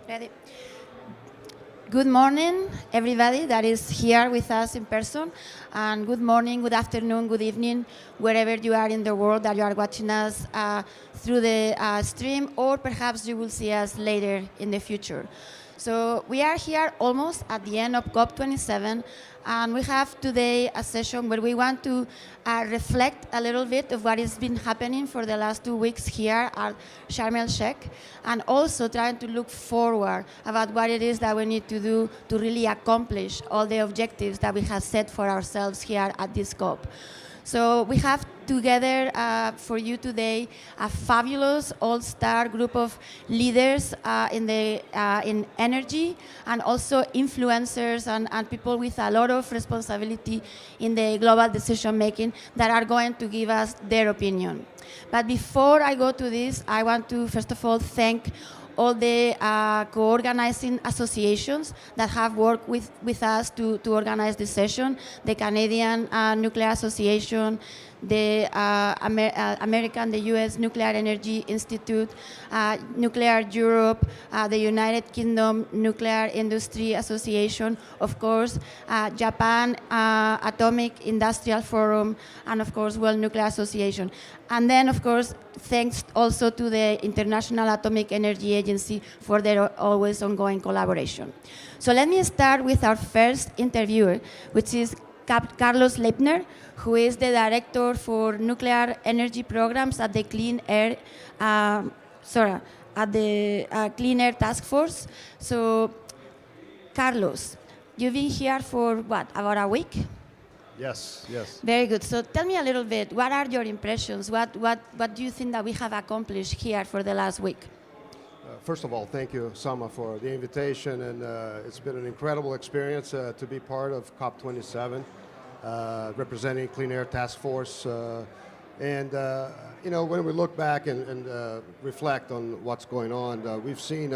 Ready. Good morning, everybody that is here with us in person, and good morning, good afternoon, good evening, wherever you are in the world that you are watching us through the stream, or perhaps you will see us later in the future. So we are here almost at the end of COP27, and we have today a session where we want to reflect a little bit of what has been happening for the last 2 weeks here at Sharm el-Sheikh, and also trying to look forward about what it is that we need to do to really accomplish all the objectives that we have set for ourselves here at this COP. So we have together for you today a fabulous all-star group of leaders in energy, and also influencers and people with a lot of responsibility in the global decision making that are going to give us their opinion. But before I go to this, I want to first of all thank all the co-organizing associations that have worked with us to organize this session: the Canadian Nuclear Association, the American, the US Nuclear Energy Institute, Nuclear Europe, the United Kingdom Nuclear Industry Association, of course, Japan Atomic Industrial Forum, and of course, World Nuclear Association. And then, of course, thanks also to the International Atomic Energy Agency for their always ongoing collaboration. So let me start with our first interviewer, which is Carlos Leipner, who is the Director for Nuclear Energy Programs at the Clean Air Clean Air Task Force. So, Carlos, you've been here for what, about a week? Yes, yes. Very good. So tell me a little bit, what are your impressions? What do you think that we have accomplished here for the last week? First of all, thank you, Sama, for the invitation, and it's been an incredible experience to be part of COP27, representing Clean Air Task Force. And when we look back and reflect on what's going on, we've seen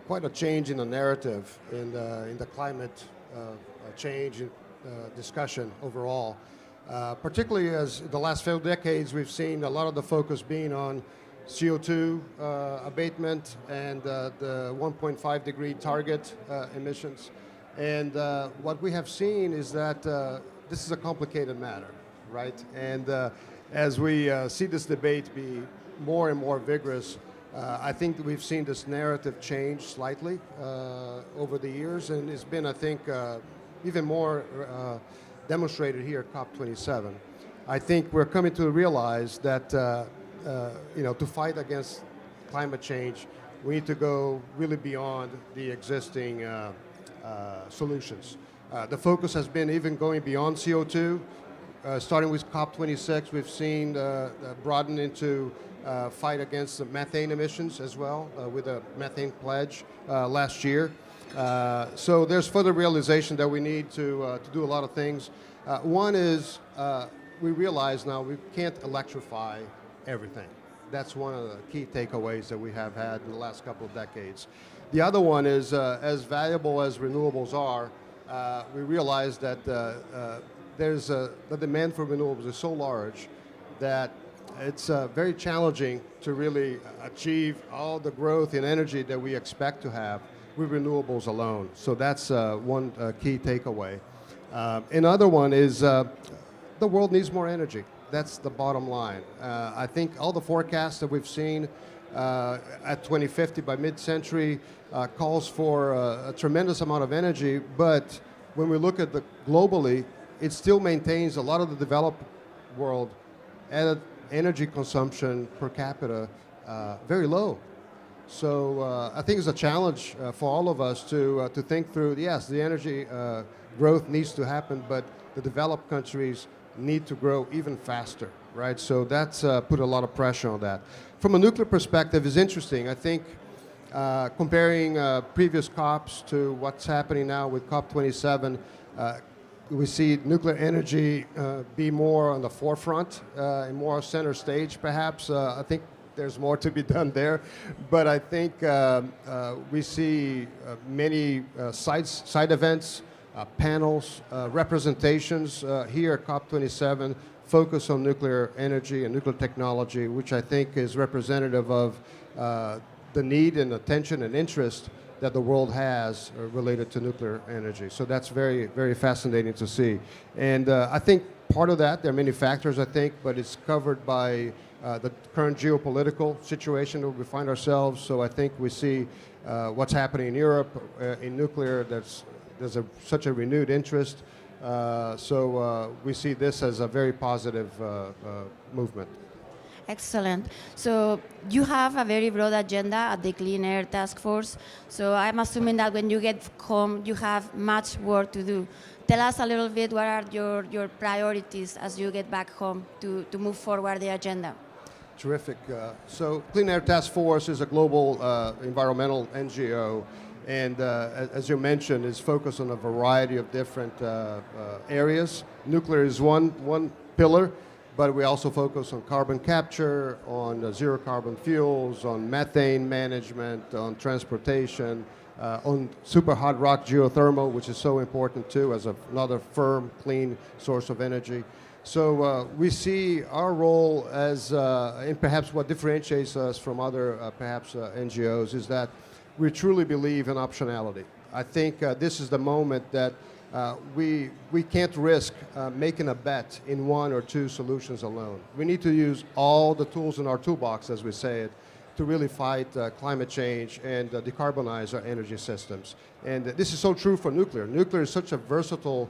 quite a change in the narrative in the climate change discussion overall. Particularly as the last few decades, we've seen a lot of the focus being on CO2 abatement and the 1.5 degree target emissions. And what we have seen is that this is a complicated matter, right? And as we see this debate be more and more vigorous, I think that we've seen this narrative change slightly over the years, and it's been, I think, even more demonstrated here at COP27. I think we're coming to realize that to fight against climate change, we need to go really beyond the existing solutions. The focus has been even going beyond CO2. Starting with COP26, we've seen broaden into fight against the methane emissions as well, with a methane pledge last year. So there's further realization that we need to do a lot of things. One is we realize now we can't electrify everything. That's one of the key takeaways that we have had in the last couple of decades. The other one is as valuable as renewables are, we realize that the demand for renewables is so large that it's very challenging to really achieve all the growth in energy that we expect to have with renewables alone. So that's one key takeaway. Another one is the world needs more energy. That's the bottom line. I think all the forecasts that we've seen at 2050 by mid-century calls for a tremendous amount of energy, but when we look at the globally, it still maintains a lot of the developed world at energy consumption per capita very low. So I think it's a challenge for all of us to think through, yes, the energy growth needs to happen, but the developed countries need to grow even faster, right? So that's put a lot of pressure on that. From a nuclear perspective, is interesting. I think comparing previous COPs to what's happening now with COP27, we see nuclear energy be more on the forefront and more center stage, perhaps. I think there's more to be done there, but I think we see many side events, panels, representations here at COP27 focus on nuclear energy and nuclear technology, which I think is representative of the need and attention and interest that the world has related to nuclear energy. So that's very, very fascinating to see. And I think part of that, there are many factors, I think, but it's covered by the current geopolitical situation that we find ourselves. So I think we see what's happening in Europe in nuclear. There's such a renewed interest. So we see this as a very positive movement. Excellent. So you have a very broad agenda at the Clean Air Task Force. So I'm assuming that when you get home, you have much work to do. Tell us a little bit what are your priorities as you get back home to move forward the agenda. Terrific. So Clean Air Task Force is a global environmental NGO. And as you mentioned, is focused on a variety of different areas. Nuclear is one pillar, but we also focus on carbon capture, on zero carbon fuels, on methane management, on transportation, on super hot rock geothermal, which is so important too as another firm, clean source of energy. So we see our role as, and perhaps what differentiates us from other perhaps NGOs is that we truly believe in optionality. I think this is the moment that we can't risk making a bet in one or two solutions alone. We need to use all the tools in our toolbox, as we say it, to really fight climate change and decarbonize our energy systems. And this is so true for nuclear. Nuclear is such a versatile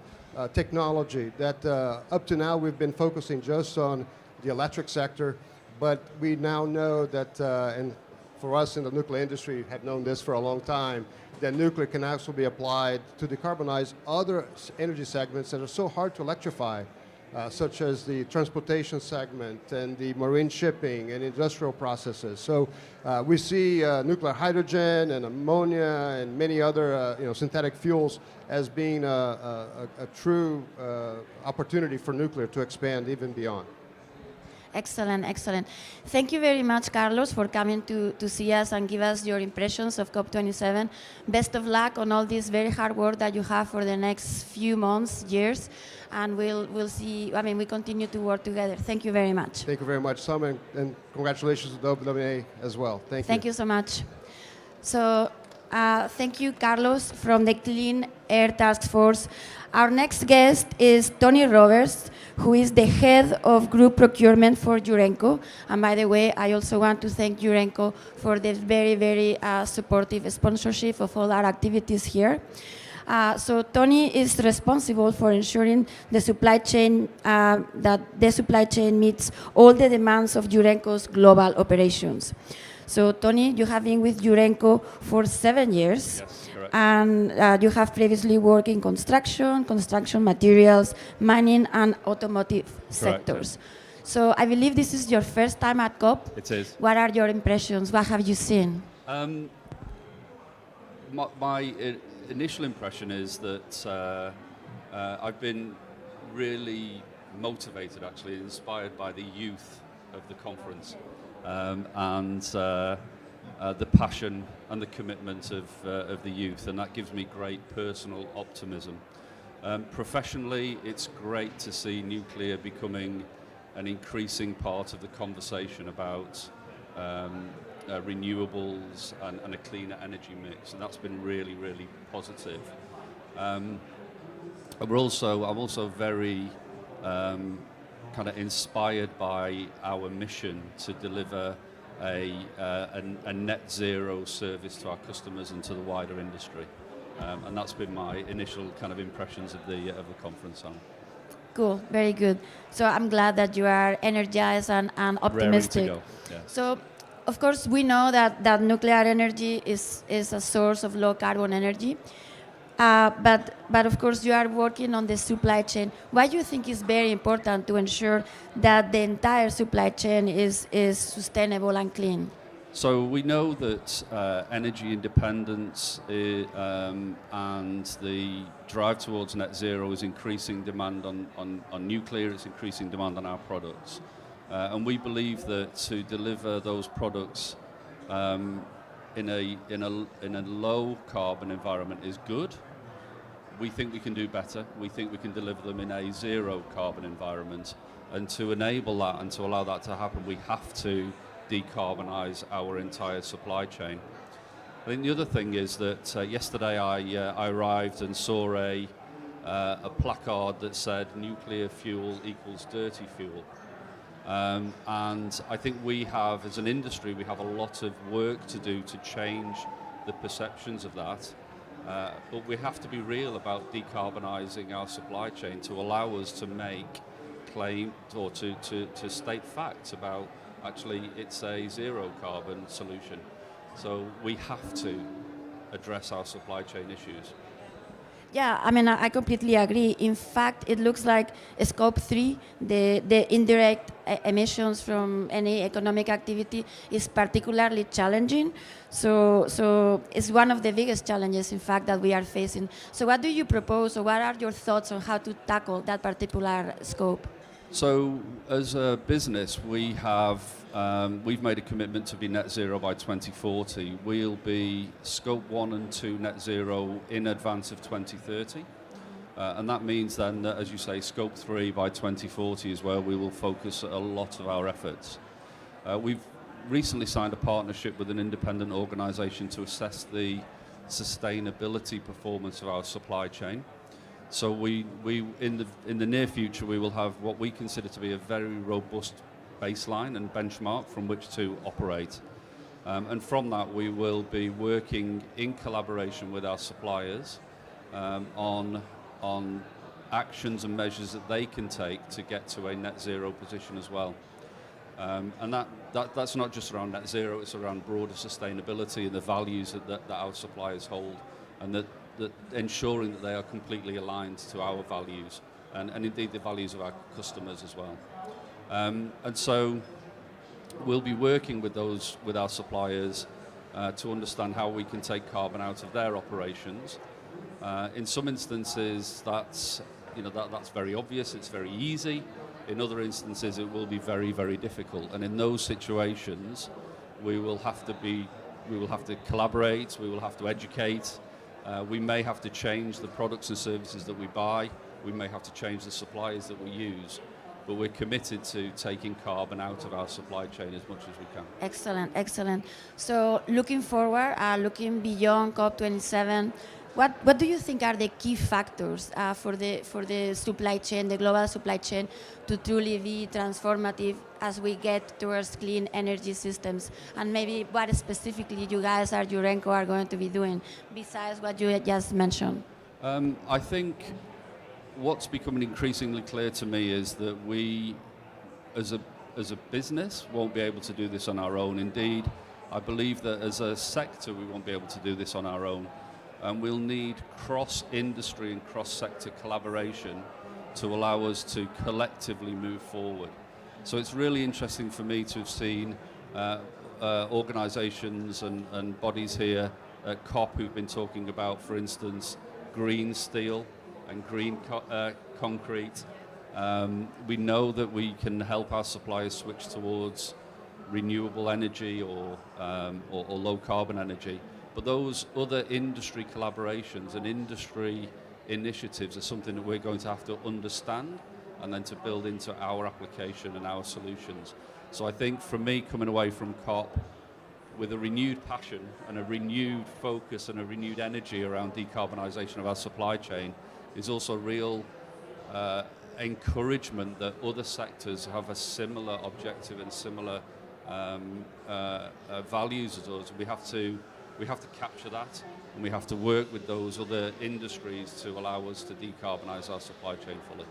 technology that up to now we've been focusing just on the electric sector, but we now know that, and for us in the nuclear industry have known this for a long time, that nuclear can also be applied to decarbonize other energy segments that are so hard to electrify, such as the transportation segment and the marine shipping and industrial processes. So we see nuclear hydrogen and ammonia and many other synthetic fuels as being a true opportunity for nuclear to expand even beyond. Excellent, excellent. Thank you very much, Carlos, for coming to see us and give us your impressions of COP27. Best of luck on all this very hard work that you have for the next few months, years, and we'll see. I mean, we continue to work together. Thank you very much. Thank you very much, Sam, and congratulations to the WWA as well. Thank you. Thank you so much. So, thank you, Carlos, from the Clean Air Task Force. Our next guest is Tony Roberts, who is the head of group procurement for Urenco. And by the way, I also want to thank Urenco for the very, very supportive sponsorship of all our activities here. So Tony is responsible for ensuring the supply chain, that the supply chain meets all the demands of Urenco's global operations. So Tony, you have been with Urenco for 7 years. Yes, correct. And you have previously worked in construction materials, mining, and automotive sectors. So I believe this is your first time at COP. It is. What are your impressions? What have you seen? My initial impression is that I've been really motivated, actually, inspired by the youth of the conference. And the passion and the commitment of the youth, and that gives me great personal optimism. Professionally, it's great to see nuclear becoming an increasing part of the conversation about renewables and a cleaner energy mix, and that's been really, really positive. I'm also very kind of inspired by our mission to deliver a net zero service to our customers and to the wider industry, and that's been my initial kind of impressions of the conference. Cool, very good. So I'm glad that you are energized and optimistic. Raring to go. Yeah. So, of course, we know that nuclear energy is a source of low carbon energy. But of course, you are working on the supply chain. Why do you think it's very important to ensure that the entire supply chain is sustainable and clean? So we know that energy independence and the drive towards net zero is increasing demand on nuclear, it's increasing demand on our products. And we believe that to deliver those products in a low carbon environment is good. We think we can do better. We think we can deliver them in a zero carbon environment. And to enable that and to allow that to happen, we have to decarbonise our entire supply chain. I think the other thing is that yesterday I arrived and saw a placard that said nuclear fuel equals dirty fuel. And I think we have, as an industry, we have a lot of work to do to change the perceptions of that. But we have to be real about decarbonising our supply chain to allow us to make claim or to state facts about actually it's a zero carbon solution. So we have to address our supply chain issues. Yeah, I mean, I completely agree. In fact, it looks like Scope 3, the indirect emissions from any economic activity, is particularly challenging. So it's one of the biggest challenges, in fact, that we are facing. So what do you propose, or what are your thoughts on how to tackle that particular scope? So as a business, we've made a commitment to be net zero by 2040. We'll be Scope 1 and 2 net zero in advance of 2030. And that means then that, as you say, Scope 3 by 2040 is where we will focus a lot of our efforts. We've recently signed a partnership with an independent organisation to assess the sustainability performance of our supply chain. So we in the near future, we will have what we consider to be a very robust baseline and benchmark from which to operate. And from that, we will be working in collaboration with our suppliers on actions and measures that they can take to get to a net zero position as well. And that's not just around net zero, it's around broader sustainability and the values that our suppliers hold, and that ensuring that they are completely aligned to our values and indeed the values of our customers as well. And so we'll be working with our suppliers to understand how we can take carbon out of their operations. In some instances, that's very obvious, it's very easy. In other instances, it will be very, very difficult. And in those situations, we will have to collaborate, we will have to educate. We may have to change the products and services that we buy. We may have to change the suppliers that we use. But we're committed to taking carbon out of our supply chain as much as we can. Excellent, excellent. So looking forward, looking beyond COP27, what do you think are the key factors for the supply chain, the global supply chain, to truly be transformative as we get towards clean energy systems? And maybe what specifically you guys at Urenco are going to be doing besides what you just mentioned? I think what's becoming increasingly clear to me is that we, as a business, won't be able to do this on our own. Indeed, I believe that as a sector, we won't be able to do this on our own. And we'll need cross-industry and cross-sector collaboration to allow us to collectively move forward. So it's really interesting for me to have seen organisations and bodies here at COP who've been talking about, for instance, green steel and green concrete. We know that we can help our suppliers switch towards renewable energy or low carbon energy. But those other industry collaborations and industry initiatives are something that we're going to have to understand and then to build into our application and our solutions. So I think for me, coming away from COP with a renewed passion and a renewed focus and a renewed energy around decarbonisation of our supply chain is also real encouragement that other sectors have a similar objective and similar values as us. We have to capture that, and we have to work with those other industries to allow us to decarbonise our supply chain fully.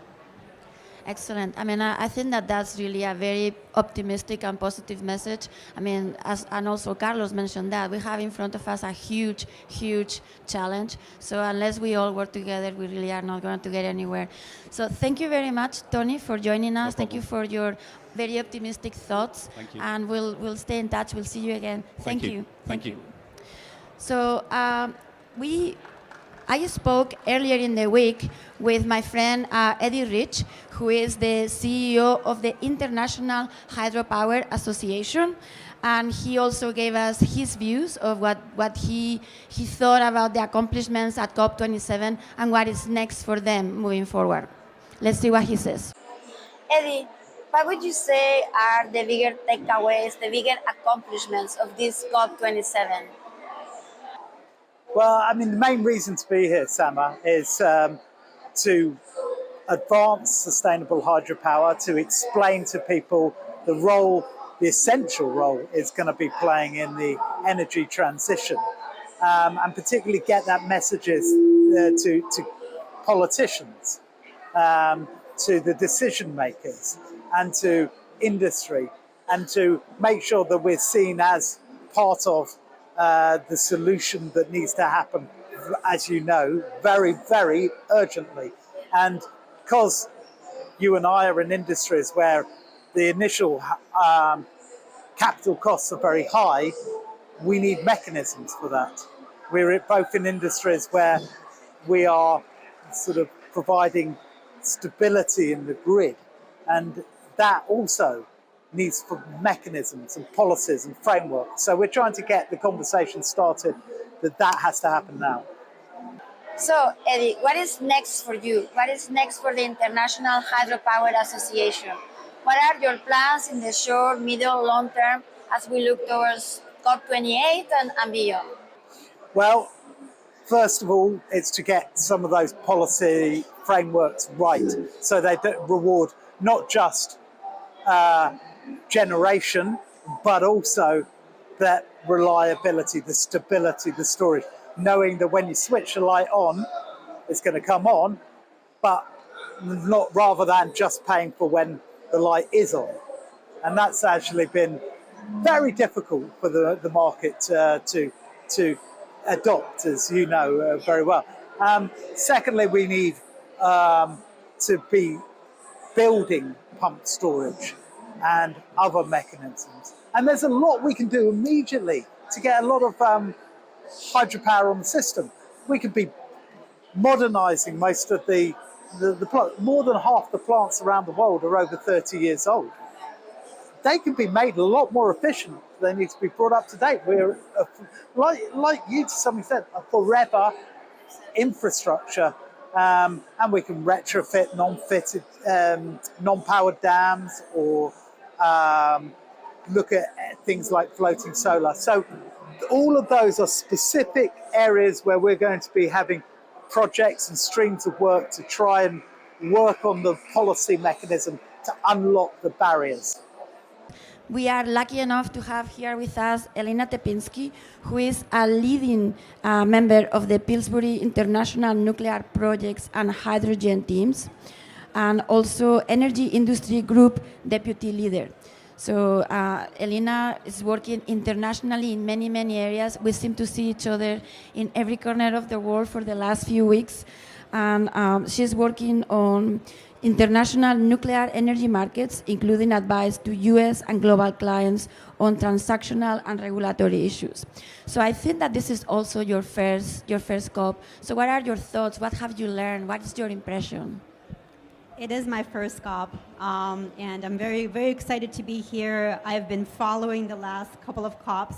Excellent. I mean, I think that's really a very optimistic and positive message. I mean, and also Carlos mentioned that we have in front of us a huge, huge challenge. So unless we all work together, we really are not going to get anywhere. So thank you very much, Tony, for joining us. Thank you for your very optimistic thoughts. Thank you. And we'll stay in touch. We'll see you again. Thank you. Thank you. So I spoke earlier in the week with my friend Eddie Rich, who is the CEO of the International Hydropower Association, and he also gave us his views of what he thought about the accomplishments at COP27 and what is next for them moving forward. Let's see what he says. Eddie, what would you say are the bigger takeaways, the bigger accomplishments of this COP27? Well, I mean, the main reason to be here, Sama, is to advance sustainable hydropower, to explain to people the role, the essential role it's going to be playing in the energy transition, and particularly get that messages to politicians, to the decision makers, and to industry, and to make sure that we're seen as part of the solution that needs to happen, as you know, very, very urgently. And because you and I are in industries where the initial capital costs are very high, we need mechanisms for that. We're both in industries where we are sort of providing stability in the grid, and that also needs for mechanisms and policies and frameworks. So we're trying to get the conversation started that has to happen now. So, Eddie, what is next for you? What is next for the International Hydropower Association? What are your plans in the short, middle, long term as we look towards COP28 and beyond? Well, first of all, it's to get some of those policy frameworks right, so they don't reward not just generation, but also that reliability, the stability, the storage, knowing that when you switch the light on, it's going to come on, but not rather than just paying for when the light is on. And that's actually been very difficult for the market to adopt, as you know very well. Secondly, we need to be building pumped storage and other mechanisms. And there's a lot we can do immediately to get a lot of hydropower on the system. We could be modernising most of the plant. More than half the plants around the world are over 30 years old. They can be made a lot more efficient. They need to be brought up to date. We're, like you to some extent, a forever infrastructure. And we can retrofit non-fitted, non-powered dams, or look at things like floating solar. So all of those are specific areas where we're going to be having projects and streams of work to try and work on the policy mechanism to unlock the barriers. We are lucky enough to have here with us Elena Tepinski, who is a leading member of the Pillsbury International Nuclear Projects and Hydrogen Teams, and also Energy Industry Group Deputy Leader. So Elena is working internationally in many, many areas. We seem to see each other in every corner of the world for the last few weeks. And she's working on international nuclear energy markets, including advice to US and global clients on transactional and regulatory issues. So I think that this is also your first COP. So what are your thoughts? What have you learned? What is your impression? It is my first COP, and I'm very, very excited to be here. I've been following the last couple of COPs,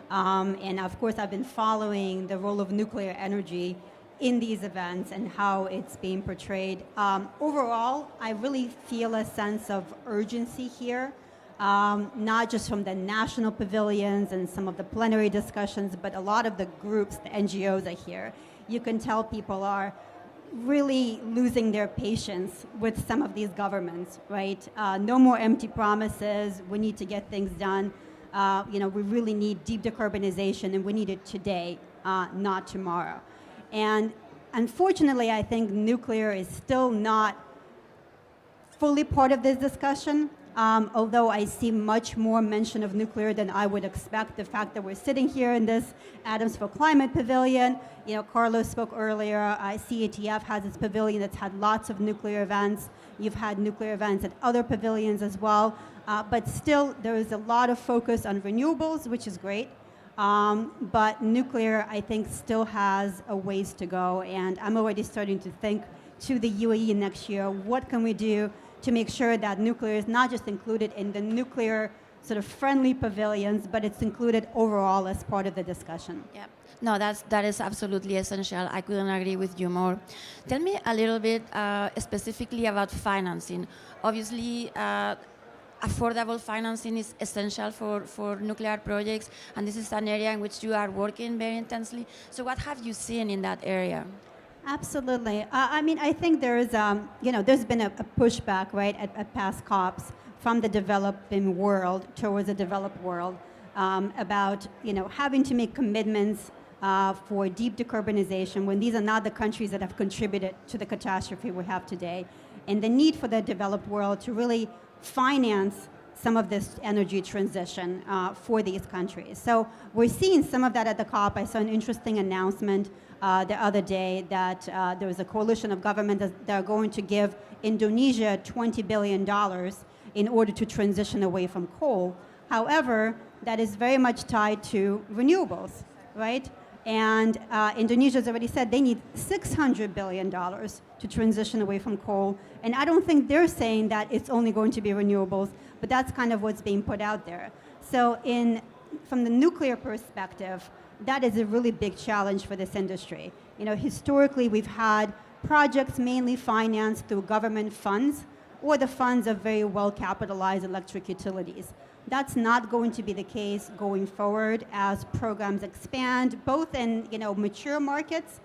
and of course I've been following the role of nuclear energy in these events and how it's being portrayed. Overall, I really feel a sense of urgency here, not just from the national pavilions and some of the plenary discussions, but a lot of the groups, the NGOs are here. You can tell people are really losing their patience with some of these governments, right? No more empty promises. We need to get things done. We really need deep decarbonization, and we need it today, not tomorrow. And unfortunately, I think nuclear is still not fully part of this discussion. Although I see much more mention of nuclear than I would expect. The fact that we're sitting here in this Atoms for Climate Pavilion, Carlos spoke earlier, CATF has its pavilion that's had lots of nuclear events. You've had nuclear events at other pavilions as well. But still, there is a lot of focus on renewables, which is great. But nuclear, I think, still has a ways to go. And I'm already starting to think to the UAE next year, what can we do to make sure that nuclear is not just included in the nuclear sort of friendly pavilions, but it's included overall as part of the discussion. Yeah. No, that is absolutely essential. I couldn't agree with you more. Tell me a little bit specifically about financing. Obviously, affordable financing is essential for nuclear projects, and this is an area in which you are working very intensely. So what have you seen in that area? Absolutely. I mean, I think there's, there's been a pushback, right, at past COPs from the developing world towards the developed world about, having to make commitments for deep decarbonization when these are not the countries that have contributed to the catastrophe we have today, and the need for the developed world to really finance some of this energy transition for these countries. So we're seeing some of that at the COP. I saw an interesting announcement the other day that there was a coalition of governments that are going to give Indonesia $20 billion in order to transition away from coal. However, that is very much tied to renewables, right? And Indonesia has already said they need $600 billion to transition away from coal. And I don't think they're saying that it's only going to be renewables, but that's kind of what's being put out there. So from the nuclear perspective, that is a really big challenge for this industry. Historically, we've had projects mainly financed through government funds or the funds of very well-capitalized electric utilities. That's not going to be the case going forward as programs expand, both in mature markets,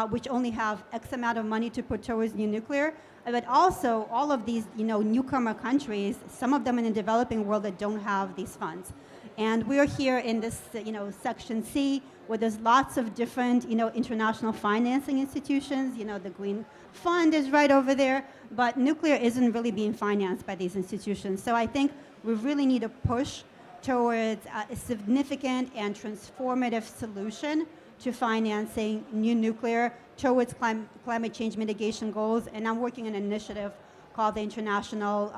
which only have X amount of money to put towards new nuclear, but also all of these newcomer countries, some of them in the developing world that don't have these funds. And we're here in this section C, where there's lots of different international financing institutions. The Green Fund is right over there, but nuclear isn't really being financed by these institutions. So I think we really need to push towards a significant and transformative solution to financing new nuclear towards climate change mitigation goals. And I'm working on an initiative called the International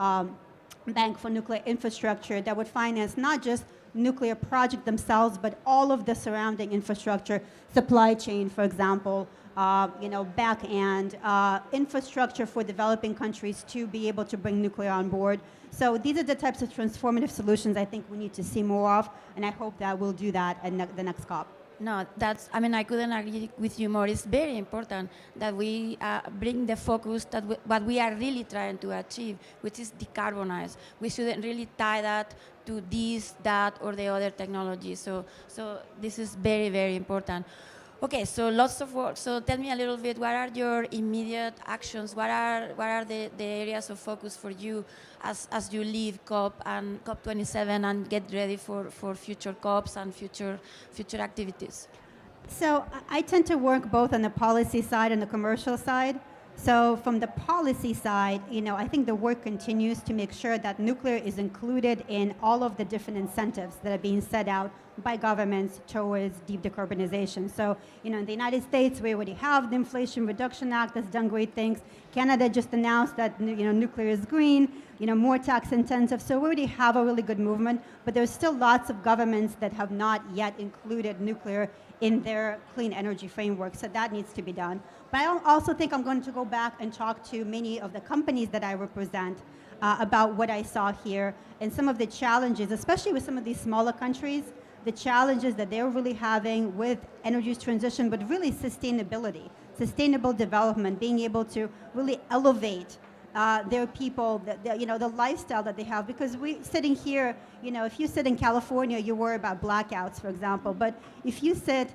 Bank for Nuclear Infrastructure that would finance not just nuclear projects themselves, but all of the surrounding infrastructure, supply chain, for example, back end, infrastructure for developing countries to be able to bring nuclear on board. So these are the types of transformative solutions I think we need to see more of, and I hope that we'll do that at the next COP. No, I couldn't agree with you more. It's very important that we bring the focus that what we are really trying to achieve, which is decarbonize. We shouldn't really tie that to this, that, or the other technology. So this is very, very important. Okay, so lots of work. So tell me a little bit, what are your immediate actions? What are the areas of focus for you as you leave COP and COP27 and get ready for future COPs and future activities? So I tend to work both on the policy side and the commercial side. So from the policy side, I think the work continues to make sure that nuclear is included in all of the different incentives that are being set out by governments towards deep decarbonization. So, in the United States, we already have the Inflation Reduction Act that's done great things. Canada just announced that, nuclear is green, more tax intensive. So we already have a really good movement, but there's still lots of governments that have not yet included nuclear in their clean energy framework. So that needs to be done. But I also think I'm going to go back and talk to many of the companies that I represent about what I saw here and some of the challenges, especially with some of these smaller countries, the challenges that they're really having with energy transition, but really sustainability, sustainable development, being able to really elevate their people, the lifestyle that they have. Because we sitting here, if you sit in California, you worry about blackouts, for example. But if you sit,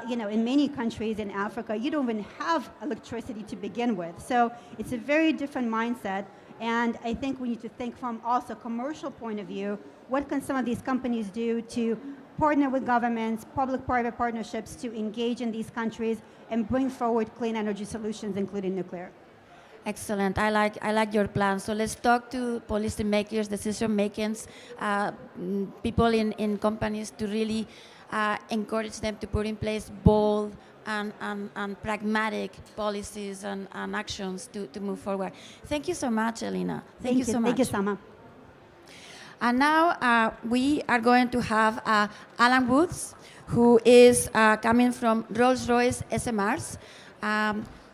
in many countries in Africa, you don't even have electricity to begin with. So it's a very different mindset. And I think we need to think from also a commercial point of view, what can some of these companies do to partner with governments, public-private partnerships to engage in these countries and bring forward clean energy solutions, including nuclear. Excellent. I like your plan. So let's talk to policymakers, decision makers, people in companies to really encourage them to put in place bold and pragmatic policies and actions to move forward. Thank you so much, Elena. Thank you so much. Thank you, Sama. And now we are going to have Alan Woods, who is coming from Rolls-Royce SMRs.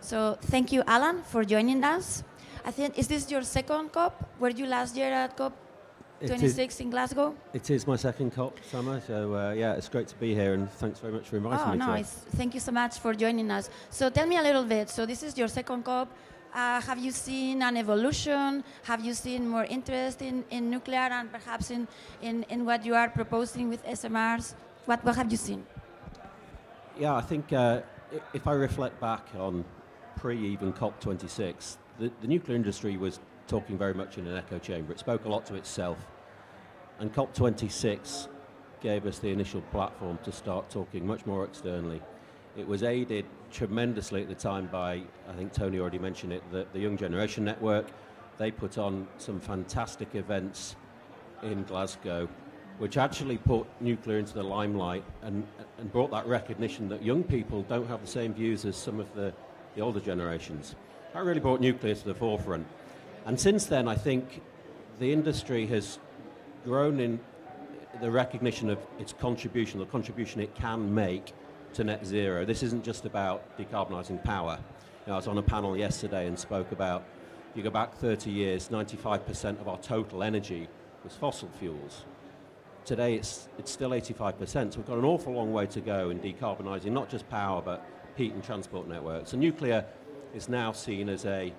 So thank you, Alan, for joining us. I think, is this your second COP? Were you last year at COP26 in Glasgow? It is my second COP, Summer, so it's great to be here, and thanks very much for inviting me today. Thank you so much for joining us. So tell me a little bit. So this is your second COP. Have you seen an evolution? Have you seen more interest in nuclear and perhaps in what you are proposing with SMRs? What have you seen? Yeah, I think if I reflect back on pre-even COP26, the nuclear industry was talking very much in an echo chamber. It spoke a lot to itself. And COP26 gave us the initial platform to start talking much more externally. It was aided tremendously at the time by, I think Tony already mentioned it, the Young Generation Network. They put on some fantastic events in Glasgow, which actually put nuclear into the limelight and brought that recognition that young people don't have the same views as some of the older generations. That really brought nuclear to the forefront. And since then, I think the industry has grown in the recognition of its contribution, the contribution it can make to net zero. This isn't just about decarbonising power. You know, I was on a panel yesterday and spoke about, you go back 30 years, 95% of our total energy was fossil fuels. Today it's still 85%, so we've got an awful long way to go in decarbonising not just power but heat and transport networks. And nuclear is now seen as a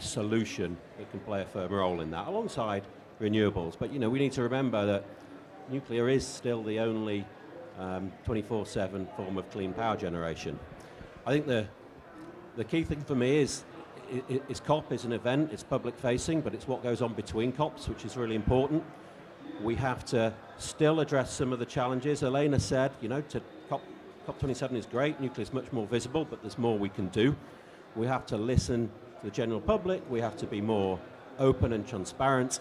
solution that can play a firm role in that, alongside renewables. But you know, we need to remember that nuclear is still the only 24/7 form of clean power generation. I think the key thing for me is COP is an event, it's public facing, but it's what goes on between COPs, which is really important. We have to still address some of the challenges. Elena said, you know, COP27 is great, nuclear is much more visible, but there's more we can do. We have to listen to the general public, we have to be more open and transparent.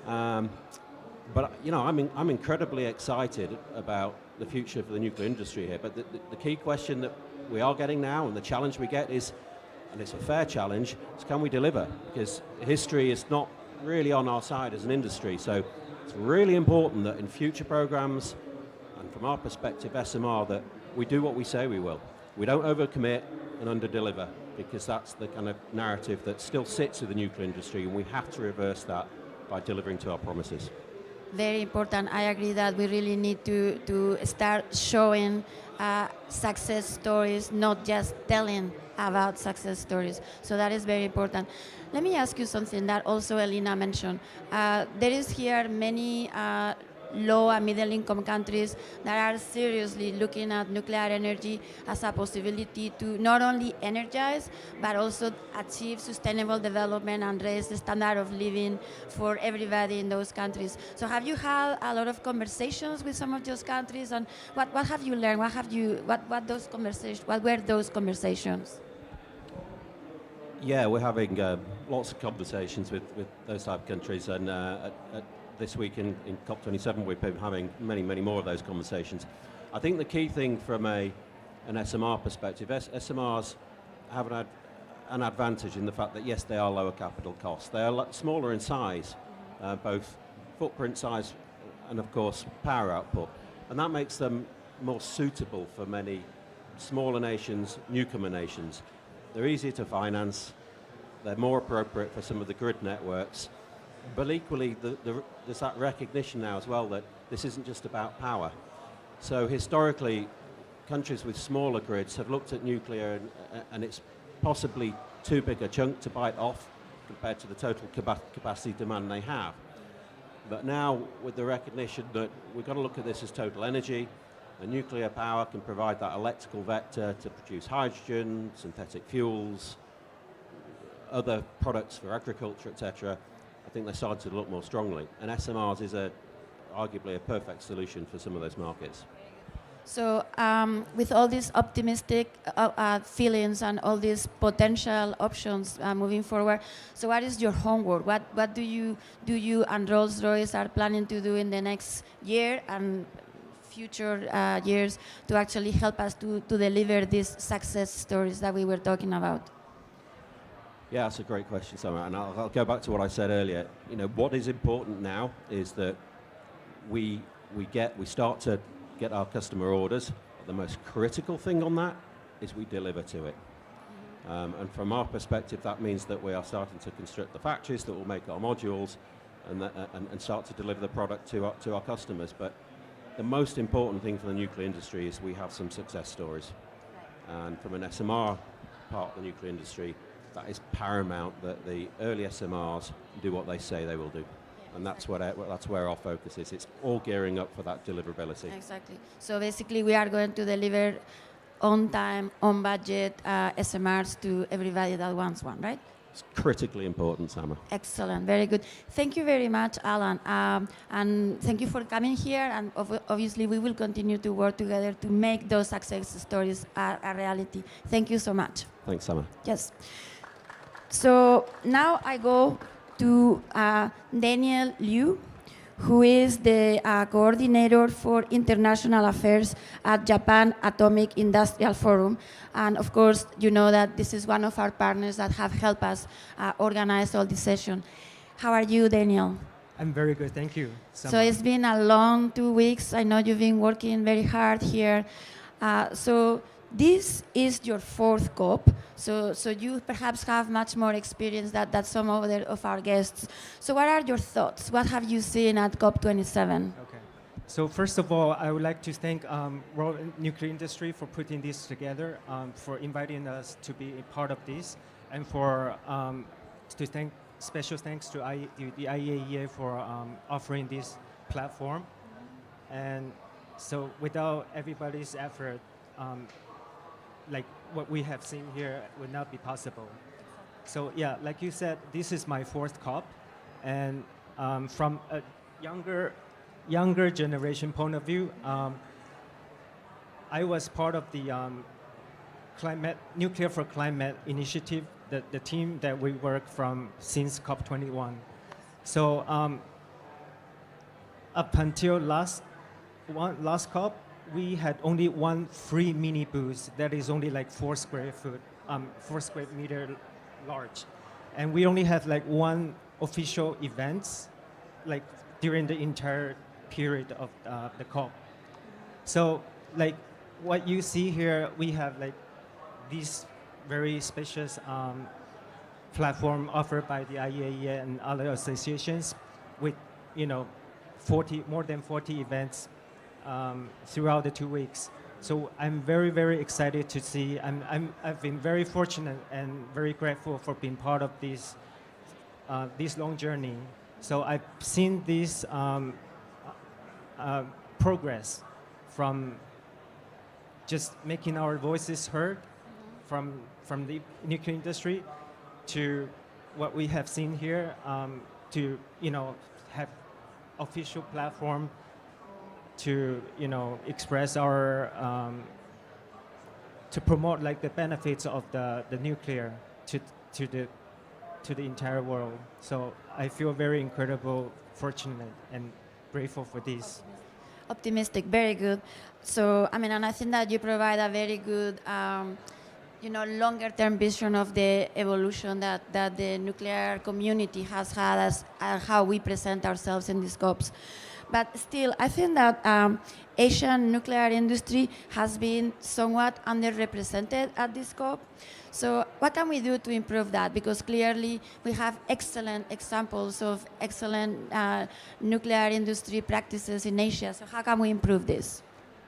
But you know, I'm incredibly excited about the future for the nuclear industry here. But the key question that we are getting now, and the challenge we get is, and it's a fair challenge, is can we deliver? Because history is not really on our side as an industry. So it's really important that in future programs, and from our perspective, SMR, that we do what we say we will. We don't overcommit and underdeliver, because that's the kind of narrative that still sits with the nuclear industry, and we have to reverse that by delivering to our promises. Very important. I agree that we really need to start showing success stories, not just telling about success stories. So that is very important. Let me ask you something that also Elena mentioned. There is here many low and middle income countries that are seriously looking at nuclear energy as a possibility to not only energize, but also achieve sustainable development and raise the standard of living for everybody in those countries. So have you had a lot of conversations with some of those countries, and what have you learned? What were those conversations? Yeah, we're having lots of conversations with those type of countries, and this week in COP27 we've been having many more of those conversations. I think the key thing from an SMR perspective, SMRs have an advantage in the fact that yes, they are lower capital costs. They are smaller in size, both footprint size and of course power output, and that makes them more suitable for many smaller nations, newcomer nations. They're easier to finance, they're more appropriate for some of the grid networks. But equally, there's that recognition now as well that this isn't just about power. So historically, countries with smaller grids have looked at nuclear and it's possibly too big a chunk to bite off compared to the total capacity demand they have. But now, with the recognition that we've got to look at this as total energy, and nuclear power can provide that electrical vector to produce hydrogen, synthetic fuels, other products for agriculture, etc., I think they're starting to look more strongly. And SMRs is arguably a perfect solution for some of those markets. So with all these optimistic feelings and all these potential options moving forward, so what is your homework? What do you and Rolls-Royce are planning to do in the next year and future years to actually help us to deliver these success stories that we were talking about? Yeah, that's a great question, Summer, and I'll go back to what I said earlier. You know, what is important now is that we start to get our customer orders. The most critical thing on that is we deliver to it. And from our perspective, that means that we are starting to construct the factories that will make our modules and start to deliver the product to our customers. But the most important thing for the nuclear industry is we have some success stories. And from an SMR part of the nuclear industry, that is paramount that the early SMRs do what they say they will do. And that's where our focus is. It's all gearing up for that deliverability. Exactly. So basically, we are going to deliver on time, on budget SMRs to everybody that wants one, right? It's critically important, Sama. Excellent, very good. Thank you very much, Alan. And thank you for coming here. And obviously, we will continue to work together to make those success stories a reality. Thank you so much. Thanks, Sama. Yes. So now I go to Daniel Liu, who is the coordinator for international affairs at Japan Atomic Industrial Forum. And of course, you know that this is one of our partners that have helped us organize all this session. How are you, Daniel? I'm very good, thank you. So it's been a long 2 weeks. I know you've been working very hard here. So this is your fourth COP, so you perhaps have much more experience than some of our guests. So what are your thoughts? What have you seen at COP27? Okay. So first of all, I would like to thank World Nuclear Industry for putting this together, for inviting us to be a part of this, and for to thank special thanks to the IAEA for offering this platform. And so without everybody's effort, like what we have seen here would not be possible. So yeah, like you said, this is my fourth COP, and from a younger generation point of view, I was part of the Nuclear for Climate initiative, the team that we work from since COP21. So up until last COP, we had only one free mini booth that is only like 4 square meter large, and we only had like one official events, like during the entire period of the COP. So like what you see here, we have like this very spacious platform offered by the IAEA and other associations, with more than 40 events throughout the 2 weeks. So I'm very, very excited to see. I've been very fortunate and very grateful for being part of this long journey. So I've seen this progress from just making our voices heard from the nuclear industry to what we have seen here, to have official platform to express our to promote like the benefits of the nuclear to the entire world. So I feel very incredible, fortunate, and grateful for this. Optimistic, very good. So I mean, and I think that you provide a very good longer-term vision of the evolution that the nuclear community has had as how we present ourselves in these COPs. But still, I think that Asian nuclear industry has been somewhat underrepresented at this COP. So what can we do to improve that? Because clearly we have excellent examples of excellent nuclear industry practices in Asia. So how can we improve this?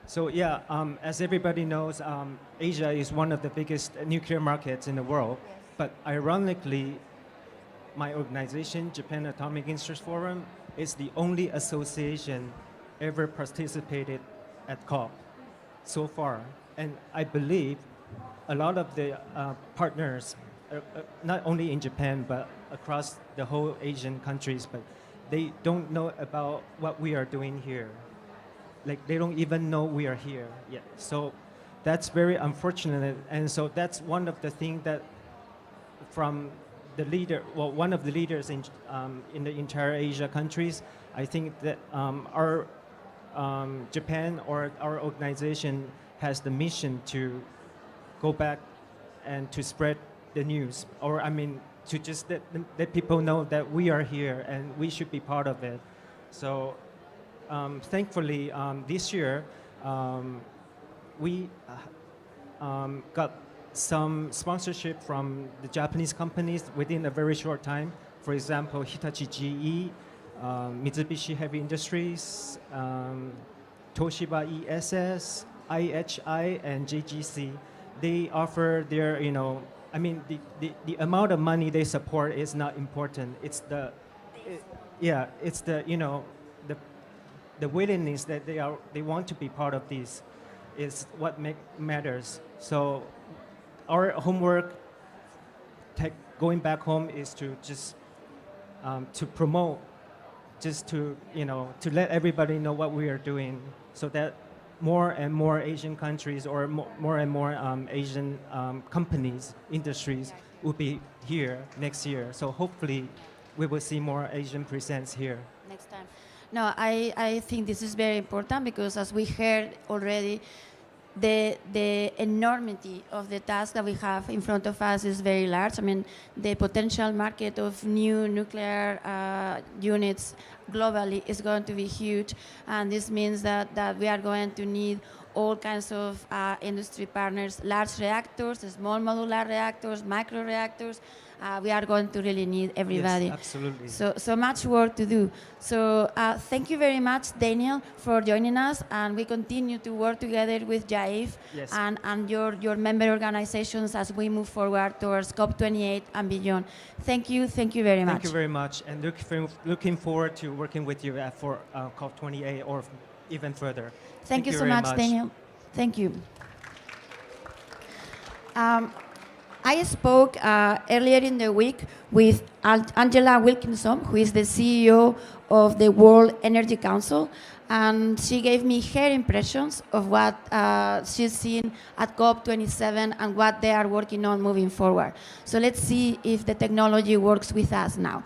So yeah, as everybody knows, Asia is one of the biggest nuclear markets in the world. Yes. But ironically, my organization, Japan Atomic Industries Forum, is the only association ever participated at COP so far. And I believe a lot of the partners, not only in Japan, but across the whole Asian countries, but they don't know about what we are doing here. Like they don't even know we are here yet. So that's very unfortunate. And so that's one of the things that from the leader, well, one of the leaders in the entire Asia countries, I think that our Japan or our organization has the mission to go back and to spread the news, or I mean, to just let people know that we are here and we should be part of it. So thankfully, this year, we got some sponsorship from the Japanese companies within a very short time. For example, Hitachi GE, Mitsubishi Heavy Industries, Toshiba ESS, IHI, and JGC. They offer their, I mean, the amount of money they support is not important. It's the, it's the, you know, the willingness that they want to be part of this is what matters. So our homework, going back home, is to just to promote, just to, you know, to let everybody know what we are doing, so that more and more Asian countries, or more and more Asian companies, industries will be here next year. So hopefully we will see more Asian presence here. Next time. No, I think this is very important, because as we heard already, the enormity of the task that we have in front of us is very large. I mean, the potential market of new nuclear units globally is going to be huge, and this means that we are going to need all kinds of industry partners, large reactors, small modular reactors, micro reactors. We are going to really need everybody. Yes, absolutely. So much work to do. So thank you very much, Daniel, for joining us, and we continue to work together with JAIF and your member organizations as we move forward towards COP28 and beyond. Thank you very much. Thank you very much, and looking forward to working with you for COP28 or even further. Thank you so much, Daniel. Thank you. I spoke earlier in the week with Angela Wilkinson, who is the CEO of the World Energy Council, and she gave me her impressions of what she's seen at COP27 and what they are working on moving forward. So let's see if the technology works with us now.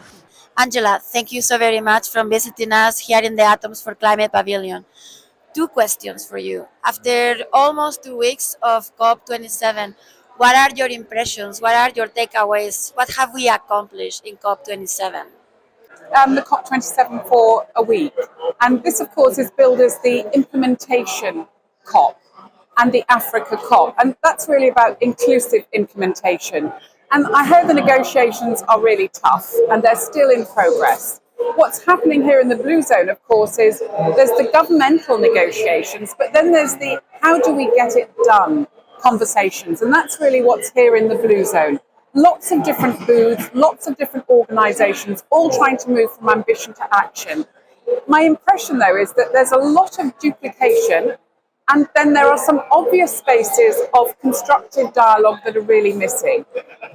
Angela, thank you so very much for visiting us here in the Atoms for Climate Pavilion. 2 questions for you. After almost 2 weeks of COP27, what are your impressions? What are your takeaways? What have we accomplished in COP27? The COP27 for a week. And this, of course, is billed as the implementation COP and the Africa COP. And that's really about inclusive implementation. And I heard the negotiations are really tough and they're still in progress. What's happening here in the Blue Zone, of course, is there's the governmental negotiations, but then there's the how do we get it done conversations. And that's really what's here in the Blue Zone. Lots of different booths, lots of different organisations, all trying to move from ambition to action. My impression, though, is that there's a lot of duplication, and then there are some obvious spaces of constructive dialogue that are really missing.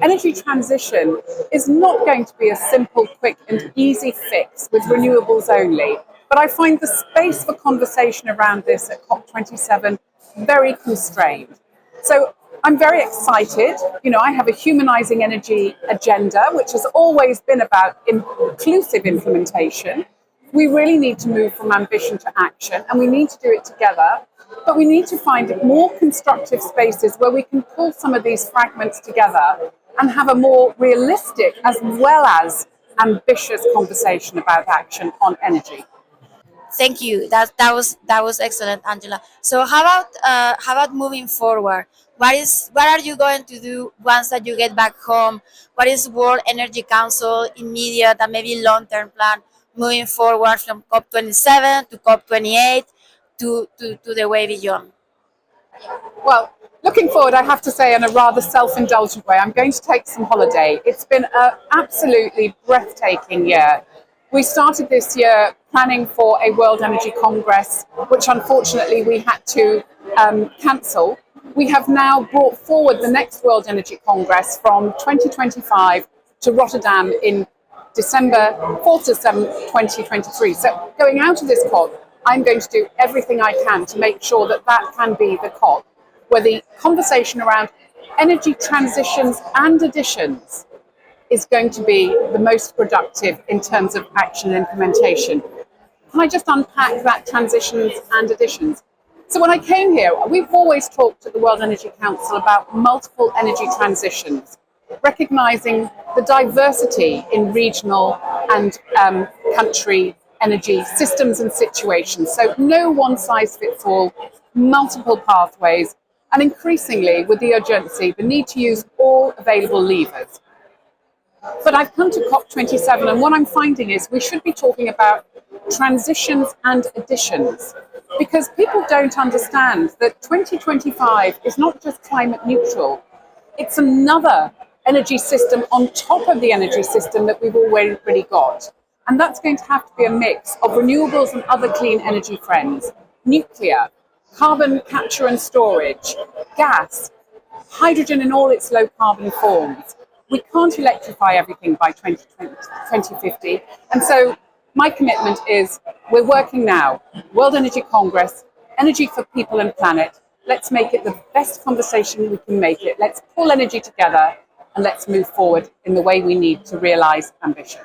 Energy transition is not going to be a simple, quick and easy fix with renewables only. But I find the space for conversation around this at COP27 very constrained. So I'm very excited. You know, I have a humanizing energy agenda, which has always been about inclusive implementation. We really need to move from ambition to action, and we need to do it together. But we need to find more constructive spaces where we can pull some of these fragments together and have a more realistic as well as ambitious conversation about action on energy. Thank you. That was excellent, Angela. So how about moving forward? What are you going to do once that you get back home? What is World Energy Council immediate and maybe long-term plan moving forward from COP27 to COP28 to the way beyond? Well, looking forward, I have to say, in a rather self-indulgent way, I'm going to take some holiday. It's been an absolutely breathtaking year. We started this year planning for a World Energy Congress, which unfortunately we had to cancel. We have now brought forward the next World Energy Congress from 2025 to Rotterdam in December 4th to 7th, 2023. So going out of this COP, I'm going to do everything I can to make sure that that can be the COP, where the conversation around energy transitions and additions is going to be the most productive in terms of action and implementation. Can I just unpack that transitions and additions? So when I came here, we've always talked at the World Energy Council about multiple energy transitions, recognising the diversity in regional and country energy systems and situations. So no one size fits all, multiple pathways, and increasingly with the urgency, the need to use all available levers. But I've come to COP27, and what I'm finding is we should be talking about transitions and additions, because people don't understand that 2025 is not just climate neutral, it's another energy system on top of the energy system that we've already got. And that's going to have to be a mix of renewables and other clean energy friends, nuclear, carbon capture and storage, gas, hydrogen in all its low carbon forms. We can't electrify everything by 2050. And so my commitment is we're working now. World Energy Congress, energy for people and planet. Let's make it the best conversation we can make it. Let's pull energy together and let's move forward in the way we need to realize ambition.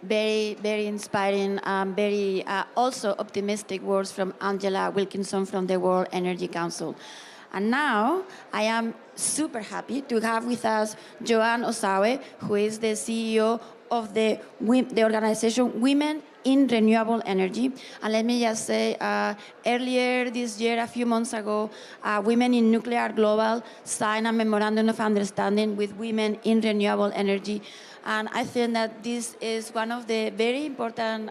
Very, very inspiring, very also optimistic words from Angela Wilkinson from the World Energy Council. And now I am super happy to have with us Joanne Osawe, who is the CEO of the organization Women in Renewable Energy. And let me just say, earlier this year, a few months ago, Women in Nuclear Global signed a memorandum of understanding with Women in Renewable Energy. And I think that this is one of the very important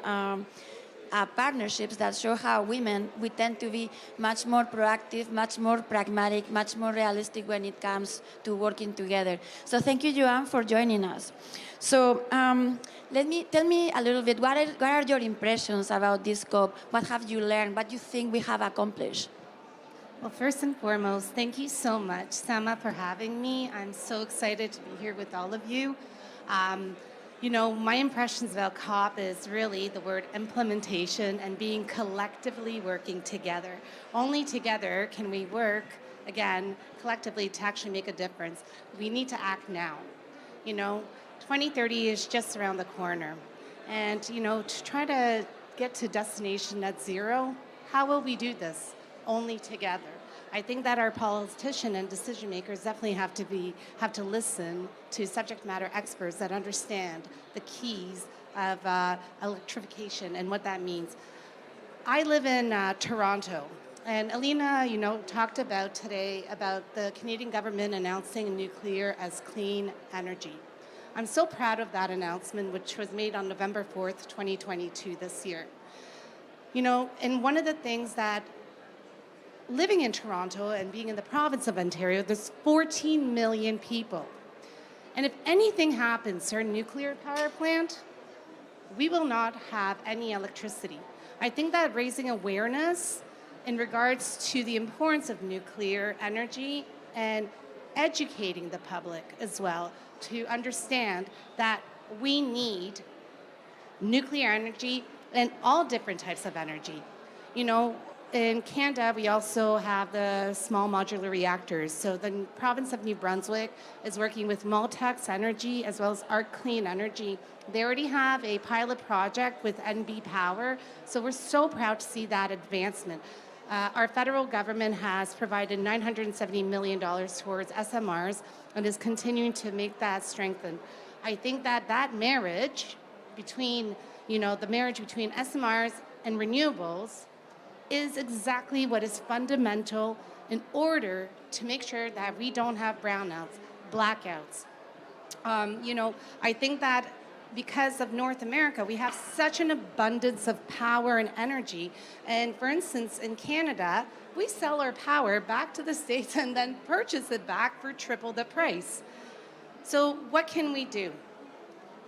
partnerships that show how women, we tend to be much more proactive, much more pragmatic, much more realistic when it comes to working together. So thank you, Joanne, for joining us. So tell me a little bit, what are your impressions about this COP? What have you learned? What do you think we have accomplished? Well, first and foremost, thank you so much, Sama, for having me. I'm so excited to be here with all of you. You know, my impressions about COP is really the word implementation and being collectively working together. Only together can we work, again, collectively to actually make a difference. We need to act now. You know, 2030 is just around the corner. And, you know, to try to get to destination net zero, how will we do this? Only together. I think that our politicians and decision makers definitely have to listen to subject matter experts that understand the keys of electrification and what that means. I live in Toronto, and Alina, you know, talked about today about the Canadian government announcing nuclear as clean energy. I'm so proud of that announcement, which was made on November 4th, 2022 this year. You know, and one of the things that living in Toronto and being in the province of Ontario, there's 14 million people. And if anything happens to our nuclear power plant, we will not have any electricity. I think that raising awareness in regards to the importance of nuclear energy and educating the public as well to understand that we need nuclear energy and all different types of energy. You know, in Canada, we also have the small modular reactors. So the province of New Brunswick is working with Multex Energy as well as Arc Clean Energy. They already have a pilot project with NB Power. So we're so proud to see that advancement. Our federal government has provided $970 million towards SMRs and is continuing to make that strengthen. I think that that marriage between, you know, the marriage between SMRs and renewables is exactly what is fundamental in order to make sure that we don't have brownouts, blackouts. You know, I think that because of North America, we have such an abundance of power and energy. And for instance, in Canada, we sell our power back to the States and then purchase it back for triple the price. So what can we do?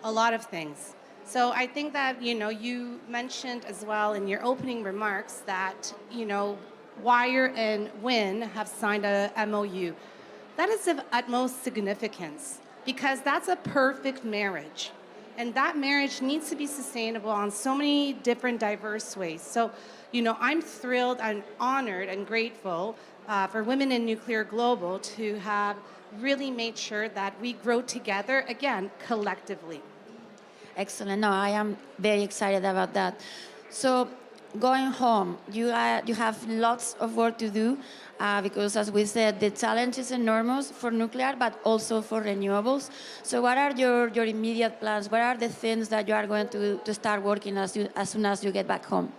A lot of things. So I think that, you know, you mentioned as well in your opening remarks that, you know, Wire and Win have signed a MOU. That is of utmost significance because that's a perfect marriage. And that marriage needs to be sustainable on so many different diverse ways. So, you know, I'm thrilled and honored and grateful for Women in Nuclear Global to have really made sure that we grow together, again, collectively. Excellent. No, I am very excited about that. So going home, you have lots of work to do because, as we said, the challenge is enormous for nuclear, but also for renewables. So what are your immediate plans? What are the things that you are going to start working as soon as you get back home?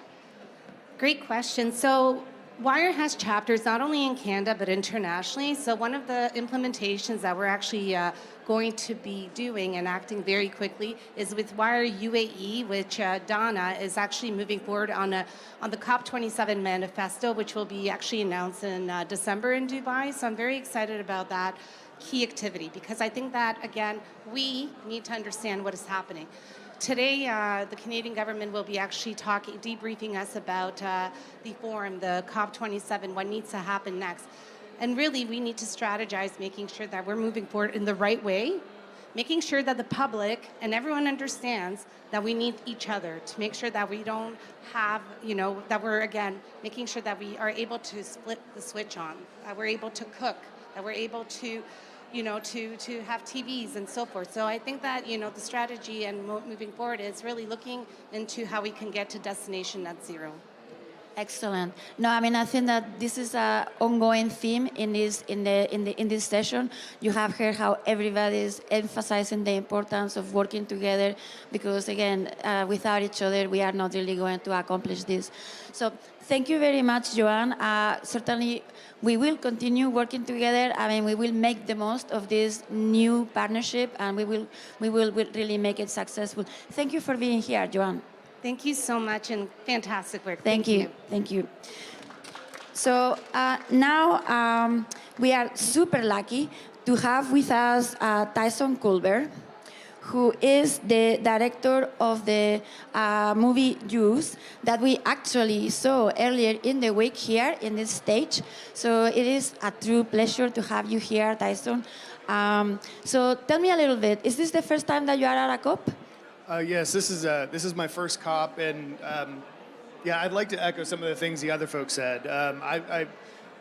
Great question. So Wire has chapters not only in Canada but internationally. So one of the implementations that we're actually going to be doing and acting very quickly is with Wire UAE, which Donna is actually moving forward on the COP27 manifesto, which will be actually announced in December in Dubai. So I'm very excited about that. key activity, because I think that, again, we need to understand what is happening. Today, the Canadian government will be actually debriefing us about the forum, the COP27, what needs to happen next. And really, we need to strategize, making sure that we're moving forward in the right way, making sure that the public and everyone understands that we need each other to make sure that we don't have, that we're, again, making sure that we are able to split the switch on, that we're able to cook, that we're able to to have TVs and so forth. So I think that, the strategy and moving forward is really looking into how we can get to destination net zero. Excellent. No, I mean, I think that this is an ongoing theme in this session. You have heard how everybody is emphasizing the importance of working together, because again, without each other, we are not really going to accomplish this. So thank you very much, Joan. Certainly, we will continue working together. I mean, we will make the most of this new partnership, and we will really make it successful. Thank you for being here, Joan. Thank you so much, and fantastic work. Thank you. Thank you. So now we are super lucky to have with us Tyson Culver, who is the director of the movie Juice that we actually saw earlier in the week here in this stage. So it is a true pleasure to have you here, Tyson. So tell me a little bit, is this the first time that you are at a COP? Yes, this is my first COP, and yeah, I'd like to echo some of the things the other folks said.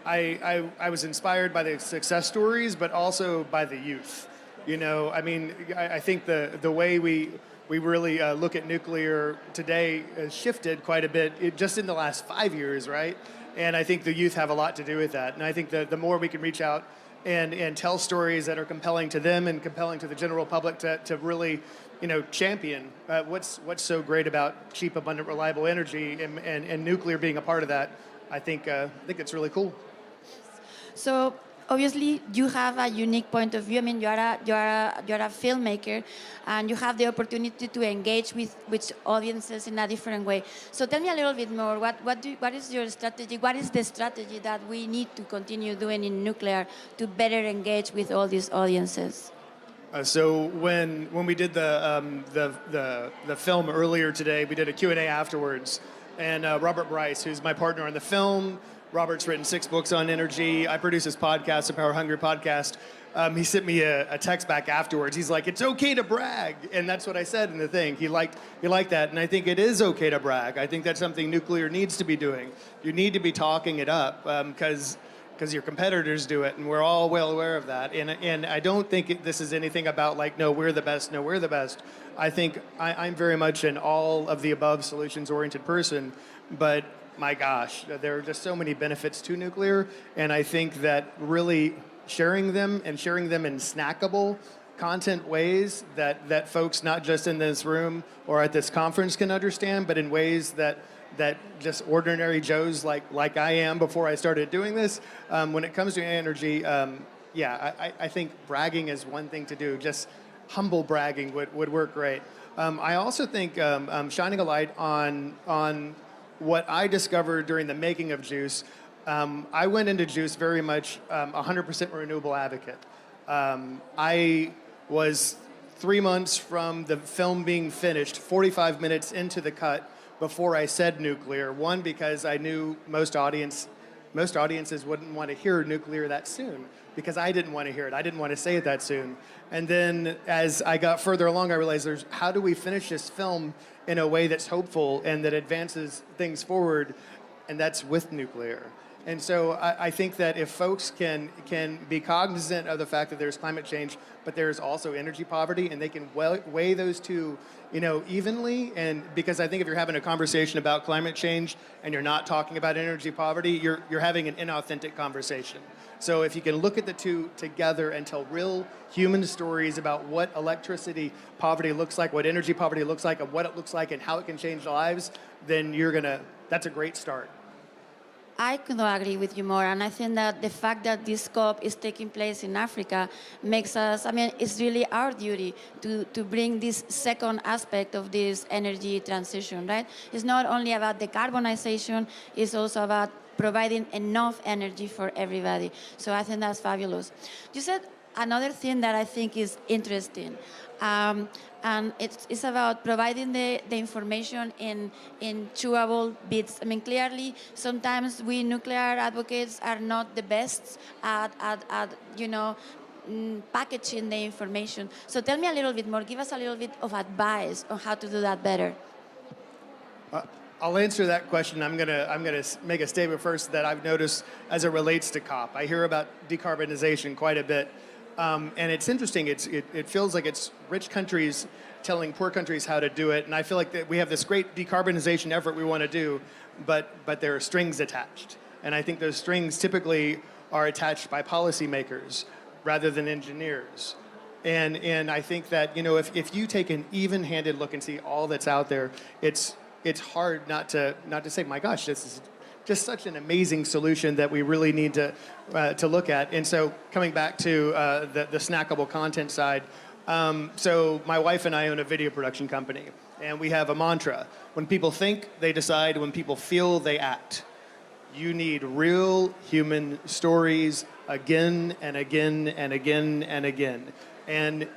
I was inspired by the success stories, but also by the youth. I mean, I think the way we really look at nuclear today has shifted quite a bit just in the last 5 years, right? And I think the youth have a lot to do with that. And I think the more we can reach out and tell stories that are compelling to them and compelling to the general public to really, champion what's so great about cheap, abundant, reliable energy and nuclear being a part of that, I think it's really cool. So obviously, you have a unique point of view. I mean, you're a filmmaker, and you have the opportunity to engage with audiences in a different way. So tell me a little bit more. What is your strategy? What is the strategy that we need to continue doing in nuclear to better engage with all these audiences? So when we did the film earlier today, we did a Q&A afterwards, and Robert Bryce, who's my partner on the film. Robert's written 6 books on energy. I produce his podcast, the Power Hungry podcast. He sent me a text back afterwards. He's like, "It's okay to brag," and that's what I said in the thing. He liked that, and I think it is okay to brag. I think that's something nuclear needs to be doing. You need to be talking it up because your competitors do it, and we're all well aware of that. And I don't think this is anything about like, no, we're the best. No, we're the best. I think I'm very much an all of the above solutions-oriented person, but my gosh, there are just so many benefits to nuclear, and I think that really sharing them in snackable content ways that folks not just in this room or at this conference can understand, but in ways that just ordinary Joes like I am before I started doing this, when it comes to energy, I think bragging is one thing to do. Just humble bragging would work great. I also think shining a light on what I discovered during the making of Juice. I went into Juice very much 100% renewable advocate. I was 3 months from the film being finished, 45 minutes into the cut, before I said nuclear. One, because I knew most audiences wouldn't want to hear nuclear that soon, because I didn't want to hear it. I didn't want to say it that soon. And then as I got further along, I realized how do we finish this film in a way that's hopeful and that advances things forward, and that's with nuclear. And so I think that if folks can be cognizant of the fact that there's climate change, but there's also energy poverty, and they can weigh those two, evenly. And because I think if you're having a conversation about climate change and you're not talking about energy poverty, you're having an inauthentic conversation. So if you can look at the two together and tell real human stories about what electricity poverty looks like, what energy poverty looks like, and what it looks like, and how it can change lives, then that's a great start. I could not agree with you more, and I think that the fact that this COP is taking place in Africa makes us, it's really our duty to bring this second aspect of this energy transition, right? It's not only about decarbonization, it's also about providing enough energy for everybody. So I think that's fabulous. You said another thing that I think is interesting. And it's about providing the information in chewable bits. I mean, clearly, sometimes we nuclear advocates are not the best at packaging the information. So tell me a little bit more. Give us a little bit of advice on how to do that better. I'll answer that question. I'm gonna make a statement first that I've noticed as it relates to COP. I hear about decarbonization quite a bit. And it's interesting. It feels like it's rich countries telling poor countries how to do it. And I feel like that we have this great decarbonization effort we want to do, but there are strings attached. And I think those strings typically are attached by policymakers rather than engineers. And I think that, you know, if you take an even-handed look and see all that's out there, it's hard not to say, my gosh, this is just such an amazing solution that we really need to look at. And so coming back to the snackable content side, so my wife and I own a video production company, and we have a mantra. When people think, they decide. When people feel, they act. You need real human stories again and again and again and again. And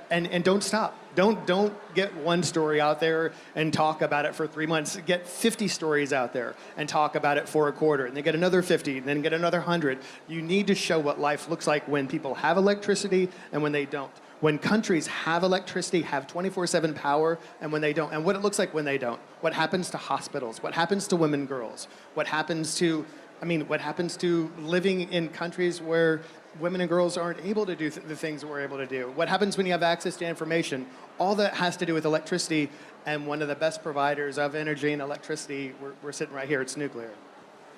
don't stop. Don't get one story out there and talk about it for 3 months. Get 50 stories out there and talk about it for a quarter, and then get another 50, and then get another 100. You need to show what life looks like when people have electricity and when they don't. When countries have electricity, have 24/7 power, and when they don't, and what it looks like when they don't. What happens to hospitals? What happens to women, girls? What happens to living in countries where women and girls aren't able to do the things that we're able to do? What happens when you have access to information? All that has to do with electricity, and one of the best providers of energy and electricity, we're sitting right here, it's nuclear.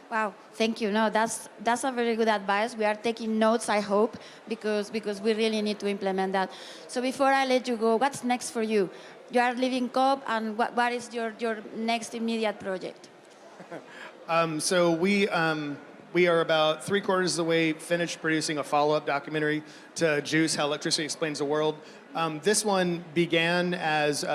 Wow, thank you. No, that's a very good advice. We are taking notes, I hope, because we really need to implement that. So before I let you go, what's next for you? You are leaving COP, and what is your next immediate project? So we are about 3/4 of the way finished producing a follow-up documentary to Juice, How Electricity Explains the World. This one began as,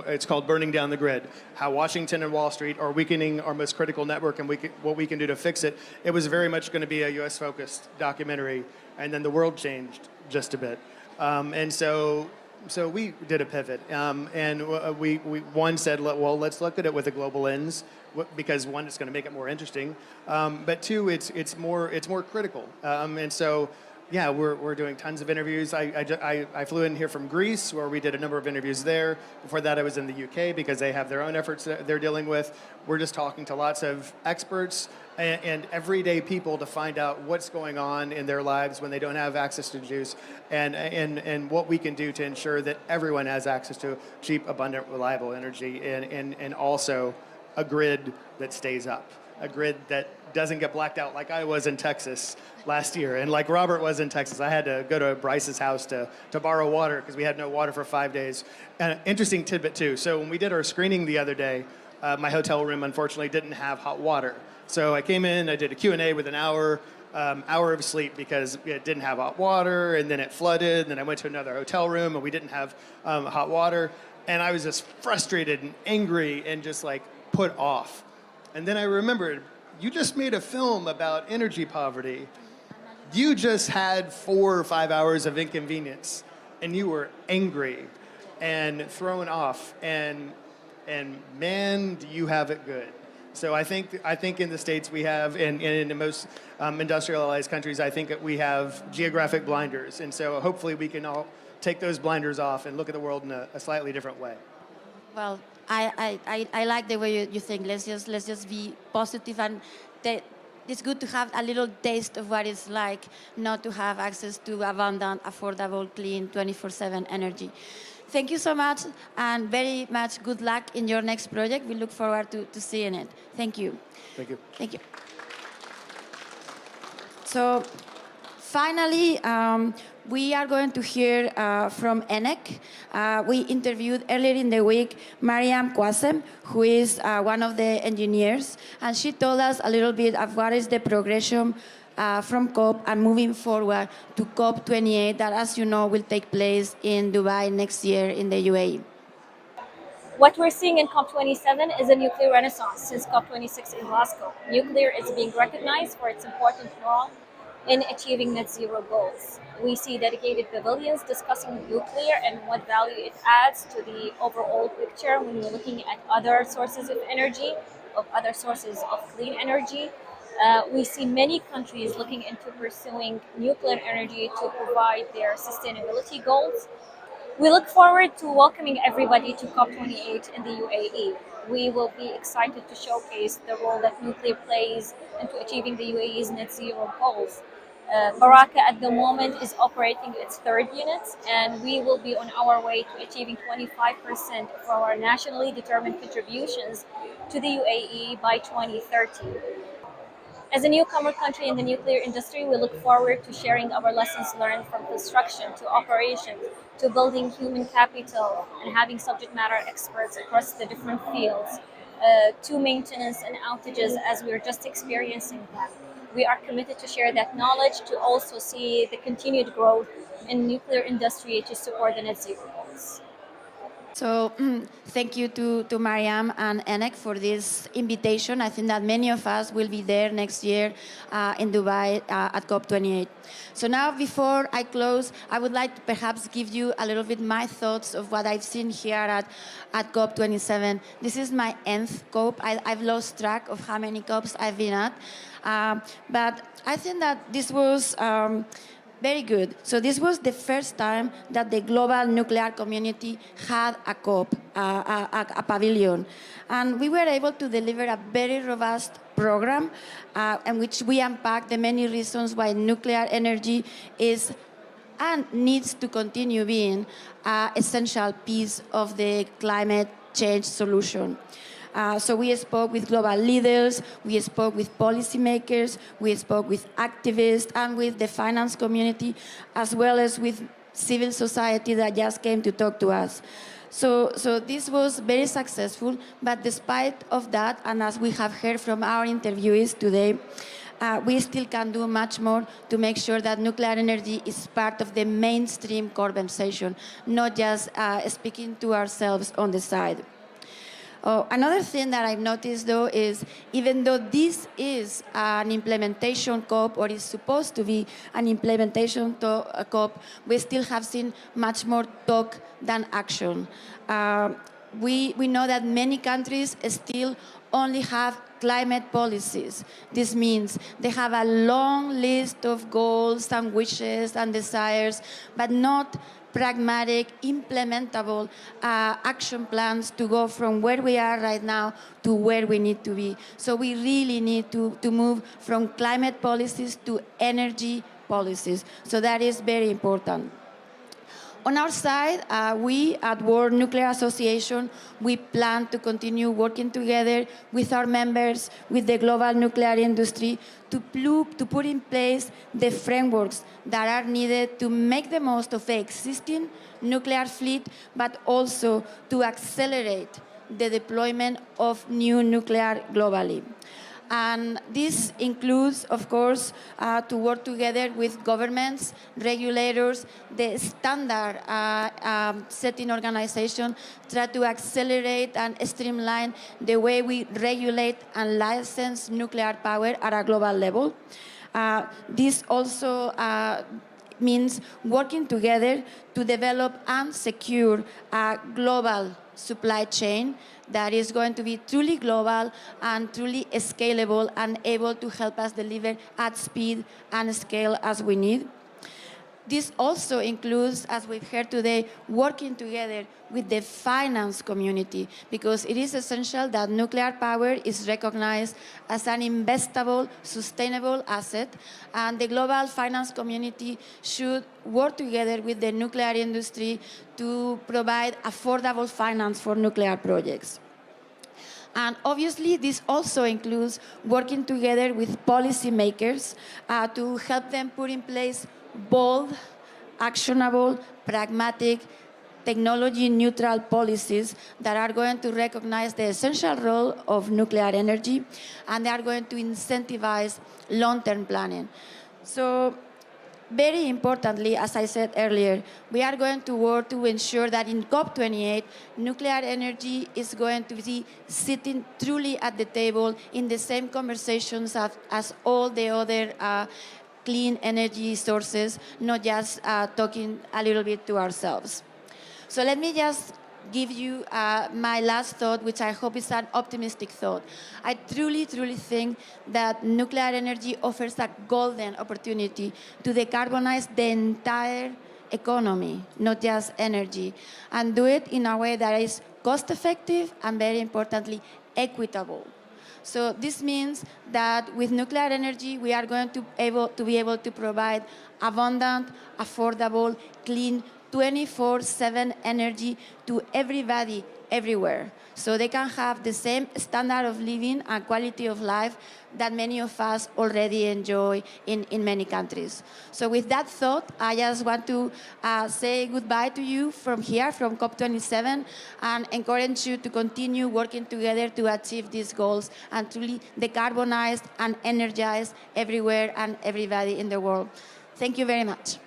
it's called Burning Down the Grid, how Washington and Wall Street are weakening our most critical network and what we can do to fix it. It was very much going to be a US-focused documentary, and then the world changed just a bit. And so we did a pivot, and we said, well, let's look at it with a global lens, because one, it's going to make it more interesting, but two, it's more critical, and so. Yeah, we're doing tons of interviews. I flew in here from Greece, where we did a number of interviews there. Before that, I was in the UK, because they have their own efforts that they're dealing with. We're just talking to lots of experts and everyday people to find out what's going on in their lives when they don't have access to juice, and what we can do to ensure that everyone has access to cheap, abundant, reliable energy, and also a grid that stays up, a grid that doesn't get blacked out like I was in Texas last year, and like Robert was in Texas. I had to go to Bryce's house to borrow water because we had no water for 5 days. And interesting tidbit too, so when we did our screening the other day, my hotel room unfortunately didn't have hot water. So I came in, I did a Q&A with an hour of sleep because it didn't have hot water, and then it flooded, and then I went to another hotel room and we didn't have hot water. And I was just frustrated and angry and just like put off. And then I remembered, you just made a film about energy poverty. You just had 4 or 5 hours of inconvenience, and you were angry and thrown off, and man, do you have it good. So I think in the States we have, and in the most industrialized countries, I think that we have geographic blinders, and so hopefully we can all take those blinders off and look at the world in a slightly different way. Well, I like the way you think. Let's just be positive, and it's good to have a little taste of what it's like not to have access to abundant, affordable, clean, 24/7 energy. Thank you so much, and very much good luck in your next project. We look forward to seeing it. Thank you. Thank you. Thank you. So finally, we are going to hear from ENEC. We interviewed earlier in the week Mariam Kwasem, who is one of the engineers, and she told us a little bit of what is the progression from COP and moving forward to COP28, that, as you know, will take place in Dubai next year in the UAE. What we're seeing in COP27 is a nuclear renaissance since COP26 in Glasgow. Nuclear is being recognized for its important role in achieving net zero goals. We see dedicated pavilions discussing nuclear and what value it adds to the overall picture when we're looking at other sources of energy, of other sources of clean energy. We see many countries looking into pursuing nuclear energy to provide their sustainability goals. We look forward to welcoming everybody to COP28 in the UAE. We will be excited to showcase the role that nuclear plays into achieving the UAE's net zero goals. Baraka at the moment is operating its third unit, and we will be on our way to achieving 25% of our nationally determined contributions to the UAE by 2030. As a newcomer country in the nuclear industry, we look forward to sharing our lessons learned from construction to operations to building human capital and having subject matter experts across the different fields to maintenance and outages as we're just experiencing them. We are committed to share that knowledge to also see the continued growth in nuclear industry to support the net zero goals. So thank you to Mariam and ENEC for this invitation. I think that many of us will be there next year in Dubai at COP28. So now, before I close, I would like to perhaps give you a little bit my thoughts of what I've seen here at COP27. This is my nth COP. I've lost track of how many COPs I've been at. But I think that this was very good. So this was the first time that the global nuclear community had a COP, a pavilion. And we were able to deliver a very robust program in which we unpacked the many reasons why nuclear energy is and needs to continue being an essential piece of the climate change solution. So we spoke with global leaders, we spoke with policymakers, we spoke with activists and with the finance community, as well as with civil society that just came to talk to us. So this was very successful, but despite of that, and as we have heard from our interviewees today, we still can do much more to make sure that nuclear energy is part of the mainstream conversation, not just speaking to ourselves on the side. Another thing that I've noticed, though, is even though this is an implementation COP, or is supposed to be an implementation COP, we still have seen much more talk than action. We know that many countries still only have climate policies. This means they have a long list of goals and wishes and desires, but not pragmatic, implementable action plans to go from where we are right now to where we need to be. So we really need to move from climate policies to energy policies. So that is very important. On our side, we at World Nuclear Association, we plan to continue working together with our members, with the global nuclear industry, to put in place the frameworks that are needed to make the most of the existing nuclear fleet, but also to accelerate the deployment of new nuclear globally. And this includes, of course, to work together with governments, regulators, the standard setting organization, try to accelerate and streamline the way we regulate and license nuclear power at a global level. This also means working together to develop and secure a global supply chain that is going to be truly global and truly scalable and able to help us deliver at speed and scale as we need. This also includes, as we've heard today, working together with the finance community, because it is essential that nuclear power is recognized as an investable, sustainable asset, and the global finance community should work together with the nuclear industry to provide affordable finance for nuclear projects. And obviously, this also includes working together with policymakers to help them put in place bold, actionable, pragmatic, technology-neutral policies that are going to recognize the essential role of nuclear energy, and they are going to incentivize long-term planning. So, very importantly, as I said earlier, we are going to work to ensure that in COP28, nuclear energy is going to be sitting truly at the table in the same conversations as all the other clean energy sources, not just talking a little bit to ourselves. So let me just give you my last thought, which I hope is an optimistic thought. I truly, truly think that nuclear energy offers a golden opportunity to decarbonize the entire economy, not just energy, and do it in a way that is cost-effective and, very importantly, equitable. So this means that with nuclear energy, we are going to be able to provide abundant, affordable, clean, 24/7 energy to everybody, everywhere. So they can have the same standard of living and quality of life that many of us already enjoy in many countries. So with that thought, I just want to say goodbye to you from here, from COP27, and encourage you to continue working together to achieve these goals and truly decarbonize and energize everywhere and everybody in the world. Thank you very much.